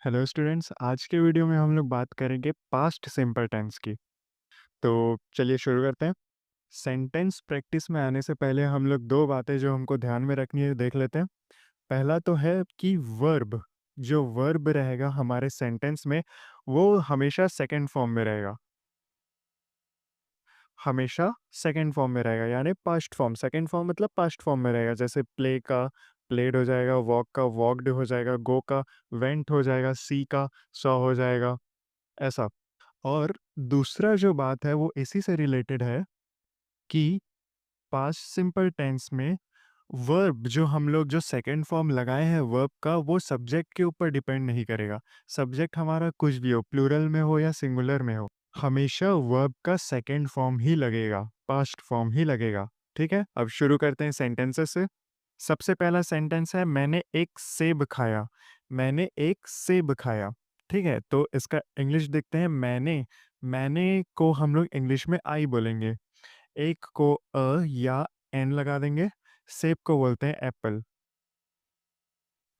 Hello students, आज के video में हम लोग बात करेंगे पास्ट सिंपल टेंस की। तो चलिए शुरू करते हैं। सेंटेंस प्रैक्टिस में आने से पहले हम लोग दो बातें जो हमको ध्यान में रखनी है देख लेते हैं। पहला तो है कि वर्ब, जो वर्ब रहेगा हमारे सेंटेंस में वो हमेशा सेकंड फॉर्म में रहेगा। हमेशा सेकंड फॉर्म में रहेगा यानी पास्ट फॉर्म। सेकंड फॉर्म मतलब पास्ट फॉर्म में रहेगा। जैसे प्ले का प्लेड हो जाएगा, वॉक का वॉकड हो जाएगा, गो का वेंट हो जाएगा, सी का सॉ हो जाएगा, ऐसा। और दूसरा जो बात है वो इसी से रिलेटेड है कि पास्ट सिंपल टेंस में वर्ब जो हम लोग जो सेकंड फॉर्म लगाए हैं वर्ब का, वो सब्जेक्ट के ऊपर डिपेंड नहीं करेगा। सब्जेक्ट हमारा कुछ भी हो, प्लूरल में हो या सिंगुलर में हो, हमेशा वर्ब का सेकंड फॉर्म ही लगेगा, पास्ट फॉर्म ही लगेगा। ठीक है, अब शुरू करते हैं सेंटेंसेस से। सबसे पहला सेंटेंस है मैंने एक सेब खाया। मैंने एक सेब खाया। ठीक है, तो इसका इंग्लिश देखते हैं। मैंने मैंने को हम लोग इंग्लिश में आई बोलेंगे। एक को अ या एन लगा देंगे। सेब को बोलते हैं एप्पल।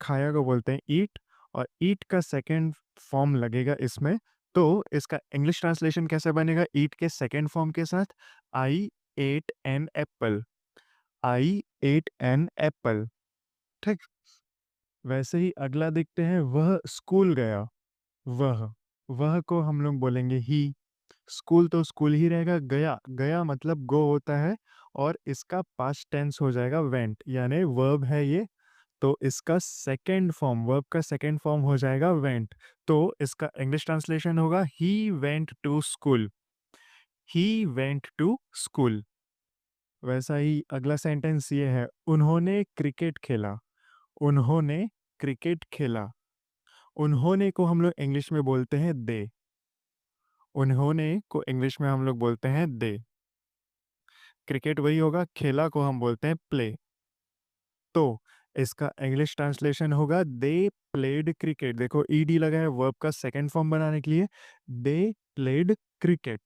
खाया को बोलते हैं ईट। और ईट का सेकंड फॉर्म लगेगा इसमें। तो इसका इंग्लिश ट्रांसलेशन कैसे बनेगा ईट के सेकंड फॉर्म के साथ? आई eight an apple. I eight an apple. ठीक। वैसे ही अगला देखते हैं, वह स्कूल गया। वह वह को हम लोग बोलेंगे ही। स्कूल तो स्कूल ही रहेगा। गया गया मतलब गो होता है। और इसका पास्ट टेंस हो जाएगा वेंट, यानी वर्ब है ये। तो इसका सेकंड फॉर्म, वर्ब का सेकंड फॉर्म हो जाएगा वेंट। तो इसका इंग्लिश ट्रांसलेशन होगा he went to school. He went to school. वैसा ही अगला सेंटेंस ये है, उन्होंने क्रिकेट खेला। उन्होंने क्रिकेट खेला। उन्होंने को हम लोग इंग्लिश में बोलते हैं दे। उन्होंने को इंग्लिश में हम लोग बोलते हैं दे। क्रिकेट वही होगा, खेला को हम बोलते हैं प्ले। तो इसका इंग्लिश ट्रांसलेशन होगा दे प्लेड क्रिकेट। देखो ईडी लगा है वर्ब का सेकंड फॉर्म बनाने के लिए। They played cricket.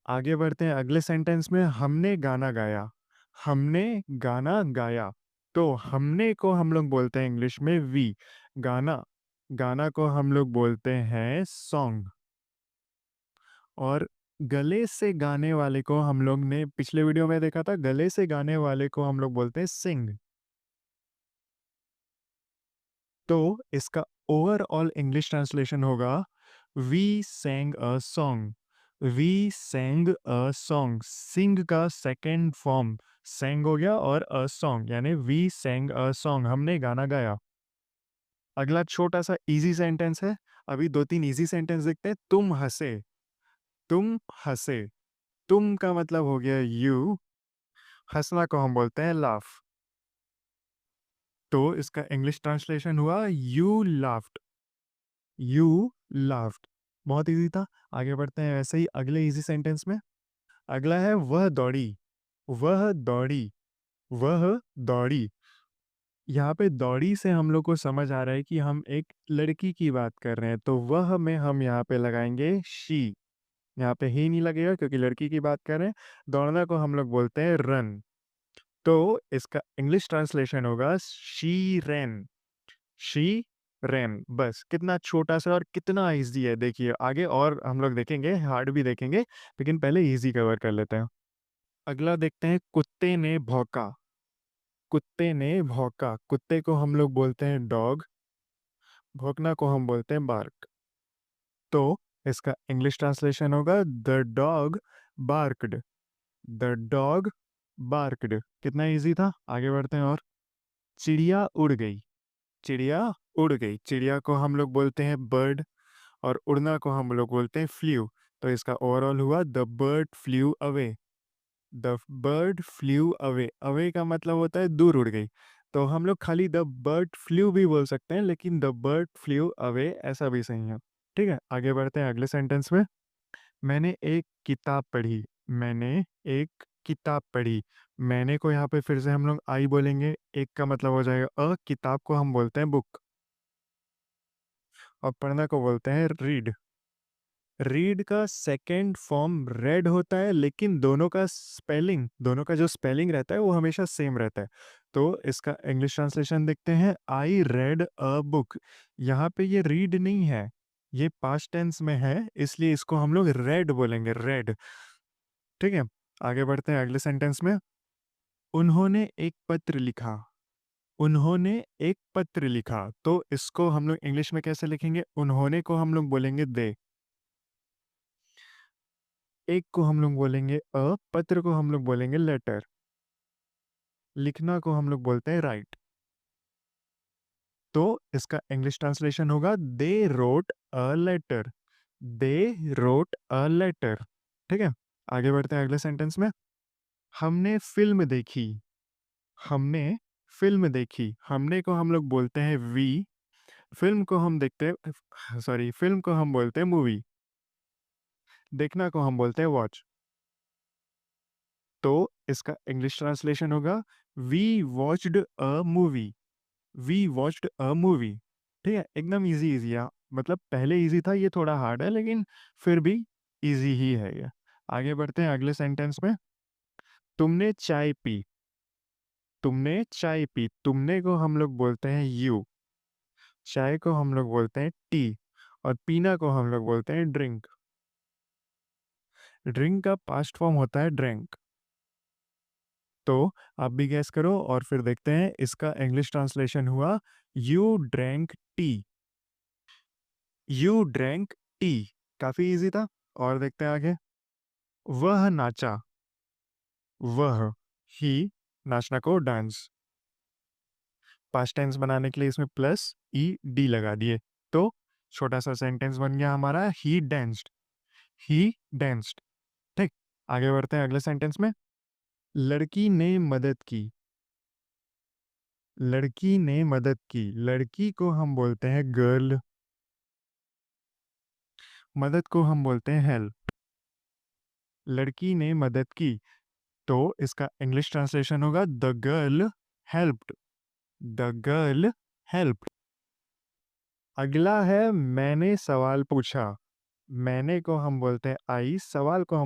आगे बढ़ते हैं अगले सेंटेंस में, हमने गाना गाया। हमने गाना गाया। तो हमने को हम लोग बोलते हैं इंग्लिश में वी। गाना गाना को हम लोग बोलते हैं सॉन्ग। और गले से गाने वाले को हम लोग ने पिछले वीडियो में देखा था, गले से गाने वाले को हम लोग बोलते हैं सिंग। तो इसका ओवरऑल इंग्लिश ट्रांसलेशन होगा we sang a song. We sang a song. Sing का सेकेंड फॉर्म सैंग हो गया और अ सॉन्ग, यानी वी सैंग अ सॉन्ग, हमने गाना गाया। अगला छोटा सा इजी सेंटेंस है। अभी दो तीन इजी सेंटेंस देखते हैं। तुम हंसे। तुम हंसे। तुम का मतलब हो गया यू। हंसना को हम बोलते हैं लाफ। तो इसका इंग्लिश ट्रांसलेशन हुआ यू लाफ्ड। You laughed. बहुत इजी था। आगे बढ़ते हैं वैसे ही अगले इजी सेंटेंस में। अगला है वह दौड़ी। वह दौड़ी। वह दौड़ी। यहाँ पे दौड़ी से हम लोग को समझ आ रहा है कि हम एक लड़की की बात कर रहे हैं, तो वह में हम यहाँ पे लगाएंगे शी। यहाँ पे ही नहीं लगेगा क्योंकि लड़की की बात कर रहे हैं। दौड़ना को हम लोग बोलते हैं रन। तो इसका इंग्लिश ट्रांसलेशन होगा शी रैन। शी रैन। बस कितना छोटा सा और कितना इजी है, देखिए आगे और हम लोग देखेंगे, हार्ड भी देखेंगे, लेकिन पहले इजी कवर कर लेते हैं। अगला देखते हैं, कुत्ते ने भौंका। कुत्ते ने भौंका। कुत्ते को हम लोग बोलते हैं डॉग। भौंकना को हम बोलते हैं बार्क। तो इसका इंग्लिश ट्रांसलेशन होगा the dog barked. The dog barked. कितना इजी था। आगे बढ़ते हैं। और चिड़िया उड़ गई। चिड़िया उड़ गई। चिड़िया को हम लोग बोलते हैं बर्ड। और उड़ना को हम लोग बोलते हैं फ्ल्यू। तो इसका ओवरऑल हुआ the bird flu away. The bird flu away. Away का मतलब होता है दूर उड़ गई। तो हम लोग खाली द बर्ड फ्ल्यू भी बोल सकते हैं, लेकिन द बर्ड फ्ल्यू अवे ऐसा भी सही है। ठीक है, आगे बढ़ते हैं अगले सेंटेंस में। मैंने एक किताब पढ़ी। मैंने एक किताब पढ़ी। मैंने को यहाँ पे फिर से हम लोग आई बोलेंगे। एक का मतलब हो जाएगा अ। किताब को हम बोलते हैं बुक। और पढ़ना को बोलते हैं रीड। रीड का सेकंड फॉर्म रेड होता है, लेकिन दोनों का जो स्पेलिंग रहता है वो हमेशा सेम रहता है। तो इसका इंग्लिश ट्रांसलेशन देखते हैं, आई रेड अ बुक। यहाँ पे ये रीड नहीं है, ये पास्ट टेंस में है, इसलिए इसको हम लोग रेड बोलेंगे, रेड। ठीक है, आगे बढ़ते हैं अगले सेंटेंस में। उन्होंने एक पत्र लिखा। उन्होंने एक पत्र लिखा, तो इसको हम लोग इंग्लिश में कैसे लिखेंगे? उन्होंने को हम लोग बोलेंगे दे, एक को हम लोग बोलेंगे अ, पत्र को हम लोग बोलेंगे लेटर, लिखना को हम लोग बोलते हैं राइट। तो इसका इंग्लिश ट्रांसलेशन होगा they wrote a letter, they wrote a letter. ठीक है, आगे बढ़ते हैं अगले सेंटेंस में। हमने फिल्म देखी। हमने फिल्म देखी, हमने को हम लोग बोलते हैं वी, फिल्म को हम देखते हैं, सॉरी, फिल्म को हम बोलते हैं मूवी, देखना को हम बोलते हैं वॉच। तो इसका इंग्लिश ट्रांसलेशन होगा we watched a movie, we watched a movie. ठीक है, एकदम इजी इजी है, मतलब पहले इजी था, ये थोड़ा हार्ड है, लेकिन फिर भी इजी ही है ये। आगे बढ़ते हैं अगले सेंटेंस में। तुमने चाय पी। तुमने चाय पी, तुमने को हम लोग बोलते हैं यू, चाय को हम लोग बोलते हैं टी, और पीना को हम लोग बोलते हैं ड्रिंक। ड्रिंक का पास्ट फॉर्म होता है ड्रैंक। तो आप भी गैस करो और फिर देखते हैं इसका इंग्लिश ट्रांसलेशन हुआ you drank T, you drank T. काफी इजी था। और देखते हैं आगे। वह नाचा। वह, ही, नाचना को डांस, पास्ट टेंस बनाने के लिए इसमें प्लस ई डी लगा दिए, तो छोटा सा सेंटेंस बन गया हमारा ही डांस्ड, ही डांस्ड। ठीक, आगे बढ़ते हैं अगले सेंटेंस में। लड़की ने मदद की। लड़की ने मदद की, लड़की को हम बोलते हैं गर्ल, मदद को हम बोलते हैं हेल्प। लड़की ने मदद की, तो इसका इंग्लिश ट्रांसलेशन होगा the girl helped, the girl helped. अगला है मैंने सवाल पूछा। मैंने को हम बोलते हैं आई, सवाल को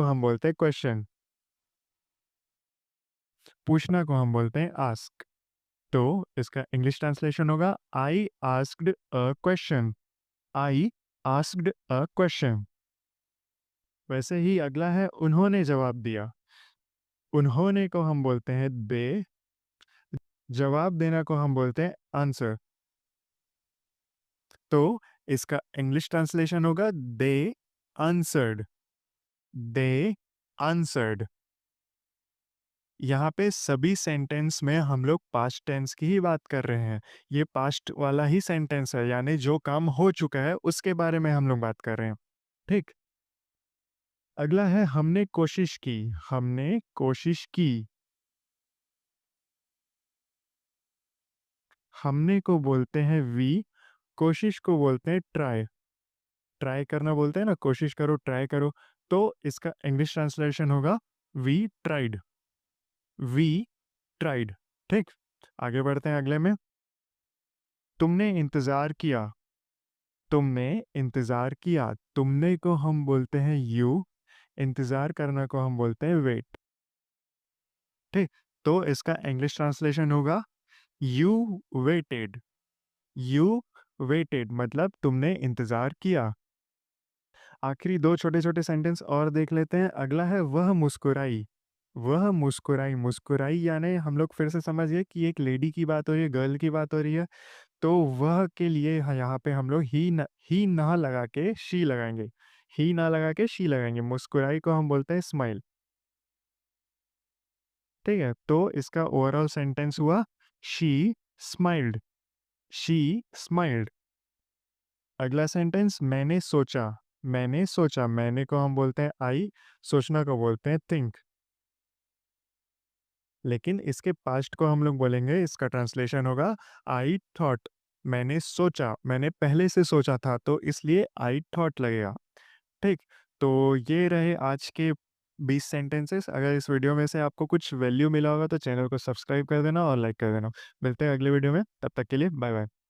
हम बोलते हैं क्वेश्चन, पूछना को हम बोलते हैं आस्क। तो इसका इंग्लिश ट्रांसलेशन होगा I asked a question, I asked a question. वैसे ही अगला है उन्होंने जवाब दिया। उन्होंने को हम बोलते हैं दे, जवाब देना को हम बोलते हैं आंसर। तो इसका इंग्लिश ट्रांसलेशन होगा दे आंसर्ड, दे आंसर्ड। यहाँ पे सभी सेंटेंस में हम लोग पास्ट टेंस की ही बात कर रहे हैं, ये पास्ट वाला ही सेंटेंस है, यानी जो काम हो चुका है उसके बारे में हम लोग बात कर रहे हैं। ठीक, अगला है हमने कोशिश की। हमने कोशिश की, हमने को बोलते हैं वी, कोशिश को बोलते हैं ट्राई, ट्राई करना बोलते हैं ना, कोशिश करो, ट्राई करो। तो इसका इंग्लिश ट्रांसलेशन होगा वी ट्राइड, वी ट्राइड। ठीक, आगे बढ़ते हैं अगले में। तुमने इंतजार किया। तुमने इंतजार किया, तुमने को हम बोलते हैं यू, इंतजार करना को हम बोलते हैं वेट। ठीक, तो इसका इंग्लिश ट्रांसलेशन होगा यू वेटेड, यू वेटेड मतलब तुमने इंतजार किया। आखिरी दो छोटे छोटे सेंटेंस और देख लेते हैं। अगला है वह मुस्कुराई। वह मुस्कुराई, मुस्कुराई यानी हम लोग फिर से समझिए कि एक लेडी की बात हो रही है, गर्ल की बात हो रही है। तो वह के लिए यहाँ पे हम लोग ही ना लगा के शी लगाएंगे, ही ना लगा के शी लगाएंगे। मुस्कुराई को हम बोलते हैं स्माइल। ठीक है, तो इसका ओवरऑल सेंटेंस हुआ शी स्माइल्ड, शी स्माइल्ड। अगला सेंटेंस मैंने सोचा। मैंने सोचा, मैंने को हम बोलते हैं आई, सोचना को बोलते हैं थिंक। लेकिन इसके पास्ट को हम लोग बोलेंगे, इसका ट्रांसलेशन होगा आई थॉट। मैंने सोचा, मैंने पहले से सोचा था, तो इसलिए आई थॉट लगेगा। ठीक, तो ये रहे आज के 20 सेंटेंसेस। अगर इस वीडियो में से आपको कुछ वैल्यू मिला होगा तो चैनल को सब्सक्राइब कर देना और लाइक कर देना। मिलते हैं अगले वीडियो में, तब तक के लिए बाय बाय।